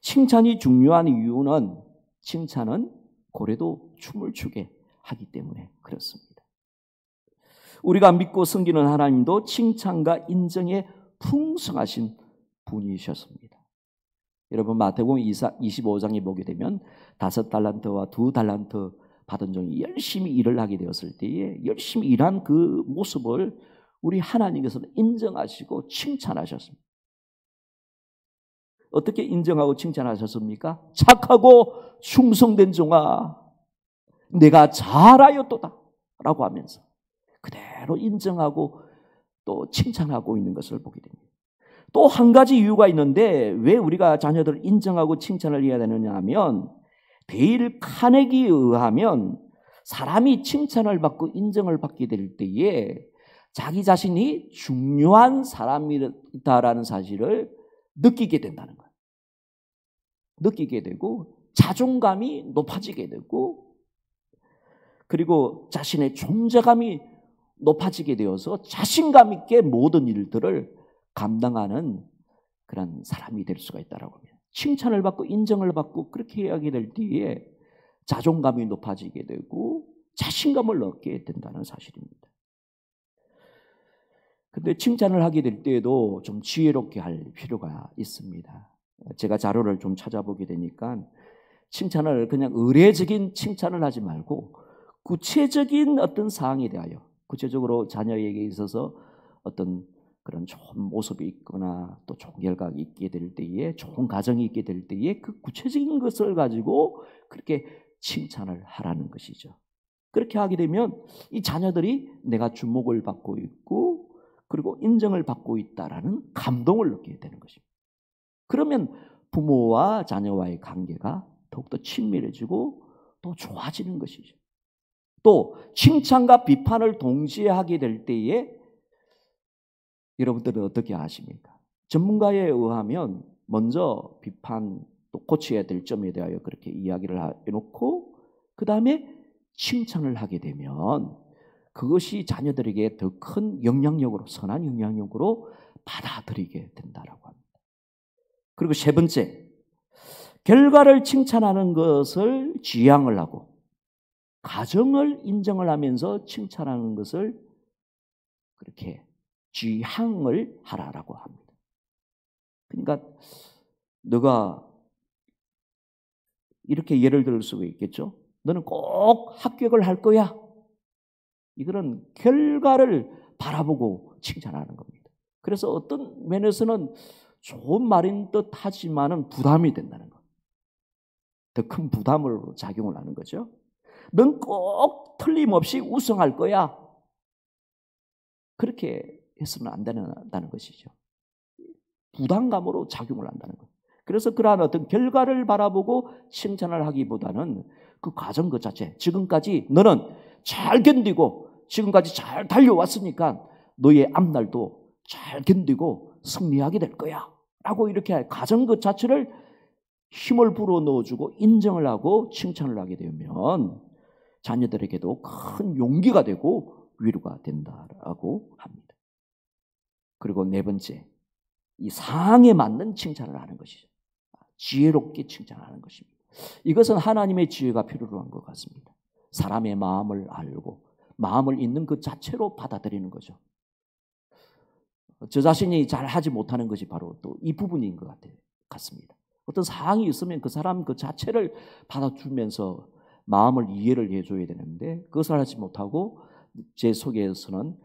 칭찬이 중요한 이유는 칭찬은 고래도 춤을 추게 하기 때문에 그렇습니다. 우리가 믿고 섬기는 하나님도 칭찬과 인정에 풍성하신 분이셨습니다. 여러분 마태복음 25장에 보게 되면 5달란트와 2달란트 받은 종이 열심히 일을 하게 되었을 때에 열심히 일한 그 모습을 우리 하나님께서는 인정하시고 칭찬하셨습니다. 어떻게 인정하고 칭찬하셨습니까? 착하고 충성된 종아, 내가 잘하였도다 라고 하면서 그대로 인정하고 또 칭찬하고 있는 것을 보게 됩니다. 또 한 가지 이유가 있는데 왜 우리가 자녀들을 인정하고 칭찬을 해야 되느냐 하면 데일 카네기에 의하면 사람이 칭찬을 받고 인정을 받게 될 때에 자기 자신이 중요한 사람이다라는 사실을 느끼게 된다는 거예요. 느끼게 되고 자존감이 높아지게 되고 그리고 자신의 존재감이 높아지게 되어서 자신감 있게 모든 일들을 감당하는 그런 사람이 될 수가 있다라고 합니다. 칭찬을 받고 인정을 받고 그렇게 하게 될 때에 자존감이 높아지게 되고 자신감을 얻게 된다는 사실입니다. 근데 칭찬을 하게 될 때에도 좀 지혜롭게 할 필요가 있습니다. 제가 자료를 좀 찾아보게 되니까 칭찬을 그냥 의례적인 칭찬을 하지 말고 구체적인 어떤 사항에 대하여 구체적으로 자녀에게 있어서 어떤 그런 좋은 모습이 있거나 또 좋은 결과가 있게 될 때에 좋은 가정이 있게 될 때에 그 구체적인 것을 가지고 그렇게 칭찬을 하라는 것이죠. 그렇게 하게 되면 이 자녀들이 내가 주목을 받고 있고 그리고 인정을 받고 있다라는 감동을 느끼게 되는 것입니다. 그러면 부모와 자녀와의 관계가 더욱더 친밀해지고 또 좋아지는 것이죠. 또 칭찬과 비판을 동시에 하게 될 때에 여러분들은 어떻게 아십니까? 전문가에 의하면 먼저 비판 또 고쳐야 될 점에 대하여 그렇게 이야기를 해놓고 그 다음에 칭찬을 하게 되면 그것이 자녀들에게 더 큰 영향력으로 선한 영향력으로 받아들이게 된다라고 합니다. 그리고 세 번째, 결과를 칭찬하는 것을 지향을 하고 가정을 인정을 하면서 칭찬하는 것을 그렇게 지향을 하라라고 합니다. 그러니까 너가 이렇게 예를 들 수가 있겠죠. 너는 꼭 합격을 할 거야. 이거는 결과를 바라보고 칭찬하는 겁니다. 그래서 어떤 면에서는 좋은 말인 듯 하지만은 부담이 된다는 것. 더 큰 부담으로 작용을 하는 거죠. 넌 꼭 틀림없이 우승할 거야. 그렇게 해서는 안 된다는 것이죠. 부담감으로 작용을 한다는 것. 그래서 그러한 어떤 결과를 바라보고 칭찬을 하기보다는 그 과정 그 자체, 지금까지 너는 잘 견디고 지금까지 잘 달려왔으니까 너의 앞날도 잘 견디고 승리하게 될 거야 라고 이렇게 과정 그 자체를 힘을 불어넣어주고 인정을 하고 칭찬을 하게 되면 자녀들에게도 큰 용기가 되고 위로가 된다라고 합니다. 그리고 네 번째, 이 상황에 맞는 칭찬을 하는 것이죠. 지혜롭게 칭찬하는 것입니다. 이것은 하나님의 지혜가 필요로 한 것 같습니다. 사람의 마음을 알고 마음을 있는 그 자체로 받아들이는 거죠. 저 자신이 잘 하지 못하는 것이 바로 또 이 부분인 것 같습니다. 어떤 상황이 있으면 그 사람 그 자체를 받아주면서 마음을 이해를 해줘야 되는데 그것을 하지 못하고 제 속에서는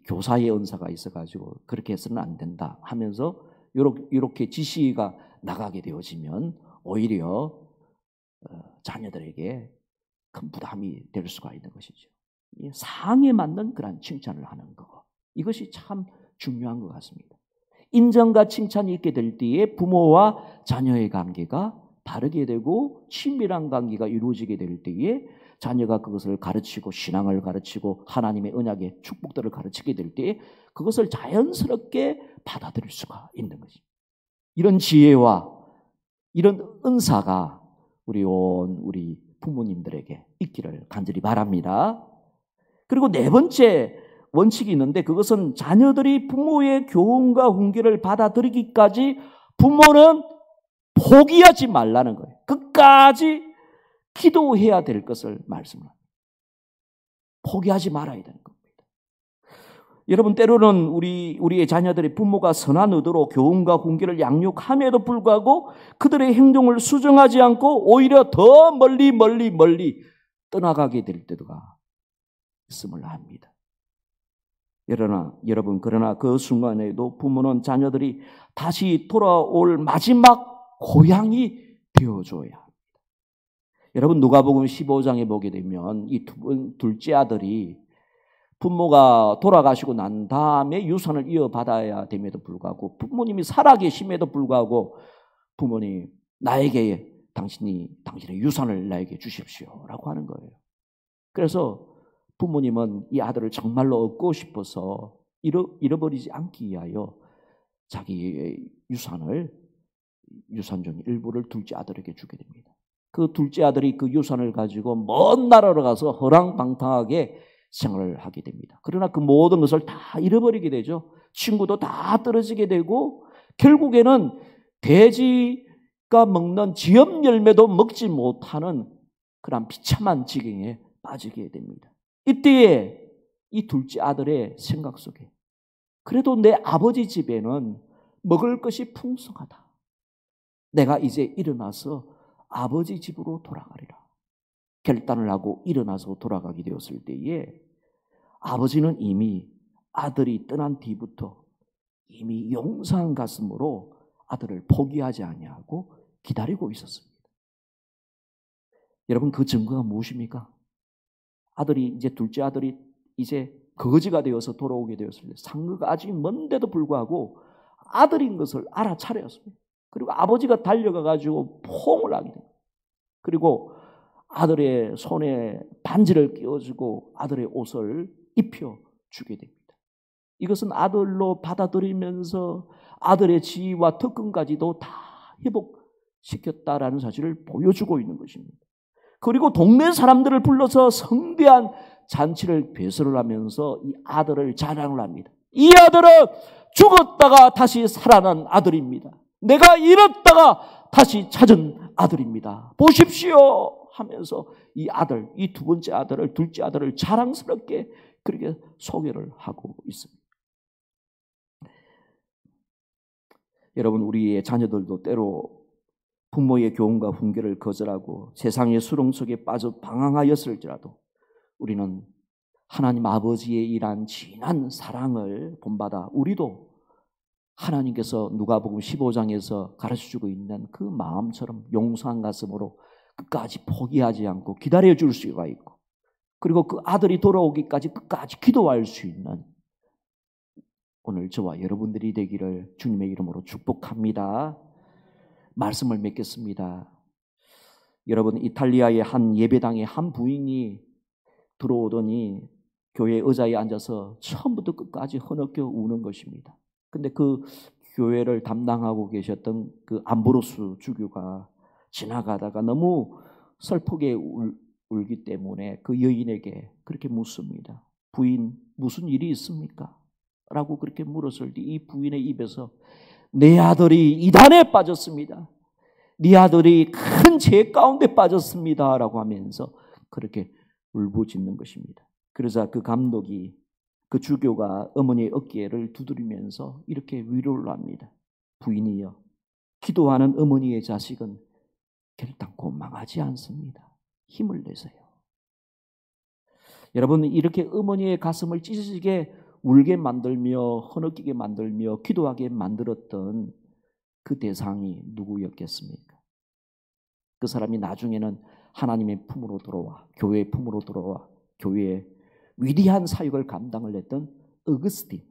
교사의 은사가 있어가지고 그렇게 해서는 안 된다 하면서 이렇게 지시가 나가게 되어지면 오히려 자녀들에게 큰 부담이 될 수가 있는 것이죠. 상황에 맞는 그런 칭찬을 하는 거, 이것이 참 중요한 것 같습니다. 인정과 칭찬이 있게 될 때에 부모와 자녀의 관계가 바르게 되고 친밀한 관계가 이루어지게 될 때에 자녀가 그것을 가르치고 신앙을 가르치고 하나님의 언약의 축복들을 가르치게 될 때 그것을 자연스럽게 받아들일 수가 있는 것입니다. 이런 지혜와 이런 은사가 우리 부모님들에게 있기를 간절히 바랍니다. 그리고 네 번째 원칙이 있는데 그것은 자녀들이 부모의 교훈과 훈계를 받아들이기까지 부모는 포기하지 말라는 거예요. 끝까지 기도해야 될 것을 말씀합니다. 포기하지 말아야 되는 겁니다. 여러분, 때로는 우리의 자녀들이 부모가 선한 의도로 교훈과 훈계를 양육함에도 불구하고 그들의 행동을 수정하지 않고 오히려 더 멀리 떠나가게 될 때가 있음을 압니다. 그러나 그 순간에도 부모는 자녀들이 다시 돌아올 마지막 고향이 되어줘야 합니다. 여러분, 누가복음 15장에 보게 되면 이 둘째 아들이 부모가 돌아가시고 난 다음에 유산을 이어받아야 됨에도 불구하고 부모님이 살아계심에도 불구하고 부모님, 나에게 당신의 유산을 나에게 주십시오라고 하는 거예요. 그래서 부모님은 이 아들을 정말로 얻고 싶어서 잃어버리지 않기 위하여 자기의 유산 중 일부를 둘째 아들에게 주게 됩니다. 그 둘째 아들이 그 유산을 가지고 먼 나라로 가서 허랑방탕하게 생활을 하게 됩니다. 그러나 그 모든 것을 다 잃어버리게 되죠. 친구도 다 떨어지게 되고 결국에는 돼지가 먹는 지엽 열매도 먹지 못하는 그런 비참한 지경에 빠지게 됩니다. 이때에 이 둘째 아들의 생각 속에 그래도 내 아버지 집에는 먹을 것이 풍성하다. 내가 이제 일어나서 아버지 집으로 돌아가리라. 결단을 하고 일어나서 돌아가게 되었을 때에 아버지는 이미 아들이 떠난 뒤부터 이미 용서한 가슴으로 아들을 포기하지 아니하고 기다리고 있었습니다. 여러분, 그 증거가 무엇입니까? 둘째 아들이 이제 거지가 되어서 돌아오게 되었을 때 상거가 아직 먼데도 불구하고 아들인 것을 알아차렸습니다. 그리고 아버지가 달려가가지고 포옹을 하게 됩니다. 그리고 아들의 손에 반지를 끼워주고 아들의 옷을 입혀주게 됩니다. 이것은 아들로 받아들이면서 아들의 지위와 특권까지도 다 회복시켰다라는 사실을 보여주고 있는 것입니다. 그리고 동네 사람들을 불러서 성대한 잔치를 배설을 하면서 이 아들을 자랑을 합니다. 이 아들은 죽었다가 다시 살아난 아들입니다. 내가 잃었다가 다시 찾은 아들입니다. 보십시오 하면서 이 둘째 아들을 자랑스럽게 그렇게 소개를 하고 있습니다. 여러분, 우리의 자녀들도 때로 부모의 교훈과 훈계를 거절하고 세상의 수렁 속에 빠져 방황하였을지라도 우리는 하나님 아버지의 이러한 진한 사랑을 본받아 우리도 하나님께서 누가복음 15장에서 가르쳐주고 있는 그 마음처럼 용서한 가슴으로 끝까지 포기하지 않고 기다려줄 수가 있고 그리고 그 아들이 돌아오기까지 끝까지 기도할 수 있는 오늘 저와 여러분들이 되기를 주님의 이름으로 축복합니다. 말씀을 맺겠습니다. 여러분, 이탈리아의 한 예배당에 한 부인이 들어오더니 교회 의자에 앉아서 처음부터 끝까지 흐느껴 우는 것입니다. 근데 그 교회를 담당하고 계셨던 그 암브로스 주교가 지나가다가 너무 슬프게 울기 때문에 그 여인에게 그렇게 묻습니다. 부인, 무슨 일이 있습니까? 라고 그렇게 물었을 때 이 부인의 입에서 내 아들이 이단에 빠졌습니다. 네 아들이 큰 죄 가운데 빠졌습니다. 라고 하면서 그렇게 울부짖는 것입니다. 그러자 그 감독이 그 주교가 어머니의 어깨를 두드리면서 이렇게 위로를 합니다. 부인이여, 기도하는 어머니의 자식은 결단코 망하지 않습니다. 힘을 내세요. 여러분, 이렇게 어머니의 가슴을 찢어지게 울게 만들며 흐느끼게 만들며 기도하게 만들었던 그 대상이 누구였겠습니까? 그 사람이 나중에는 하나님의 품으로 들어와 교회의 품으로 들어와 교회의 위대한 사역을 감당을 했던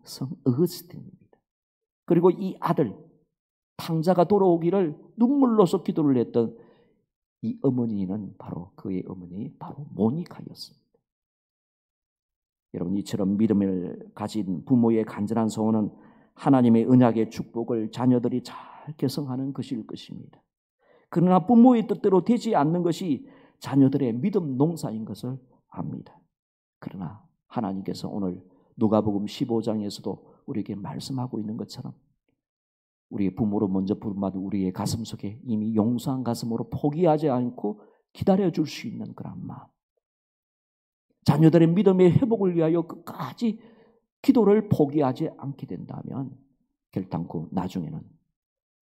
성 어거스틴입니다. 그리고 이 아들 탕자가 돌아오기를 눈물로서 기도를 했던 이 어머니는 바로 그의 어머니 바로 모니카였습니다. 여러분, 이처럼 믿음을 가진 부모의 간절한 소원은 하나님의 언약의 축복을 자녀들이 잘 계승하는 것일 것입니다. 그러나 부모의 뜻대로 되지 않는 것이 자녀들의 믿음 농사인 것을 압니다. 그러나 하나님께서 오늘 누가복음 15장에서도 우리에게 말씀하고 있는 것처럼 우리의 부모로 먼저 부름받은 우리의 가슴 속에 이미 용서한 가슴으로 포기하지 않고 기다려줄 수 있는 그런 마음, 자녀들의 믿음의 회복을 위하여 끝까지 기도를 포기하지 않게 된다면 결단코 나중에는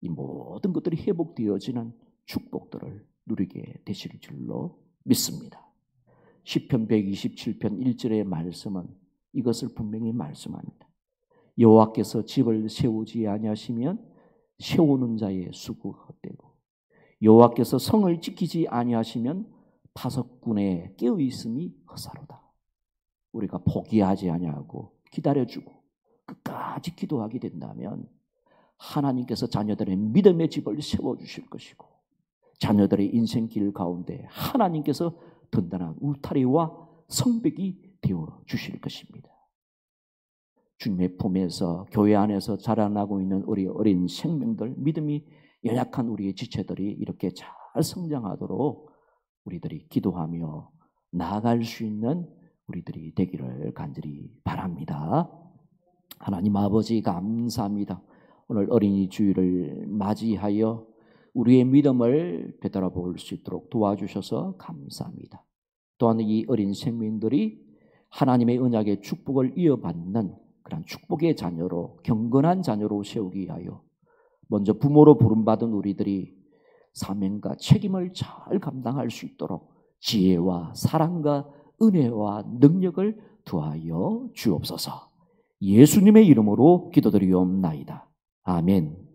이 모든 것들이 회복되어지는 축복들을 누리게 되실 줄로 믿습니다. 시편 127편 1절의 말씀은 이것을 분명히 말씀합니다. 여호와께서 집을 세우지 아니하시면 세우는 자의 수고가 헛되고 여호와께서 성을 지키지 아니하시면 파석꾼의 깨어있음이 허사로다. 우리가 포기하지 아니하고 기다려주고 끝까지 기도하게 된다면 하나님께서 자녀들의 믿음의 집을 세워주실 것이고 자녀들의 인생길 가운데 하나님께서 든든한 울타리와 성벽이 되어주실 것입니다. 주님의 품에서 교회 안에서 자라나고 있는 우리 어린 생명들, 믿음이 연약한 우리의 지체들이 이렇게 잘 성장하도록 우리들이 기도하며 나아갈 수 있는 우리들이 되기를 간절히 바랍니다. 하나님 아버지 감사합니다. 오늘 어린이 주일을 맞이하여 우리의 믿음을 되돌아볼 수 있도록 도와주셔서 감사합니다. 또한 이 어린 생명들이 하나님의 언약의 축복을 이어받는 그런 축복의 자녀로, 경건한 자녀로 세우기 위하여 먼저 부모로 부름받은 우리들이 사명과 책임을 잘 감당할 수 있도록 지혜와 사랑과 은혜와 능력을 더하여 주옵소서. 예수님의 이름으로 기도드리옵나이다. 아멘.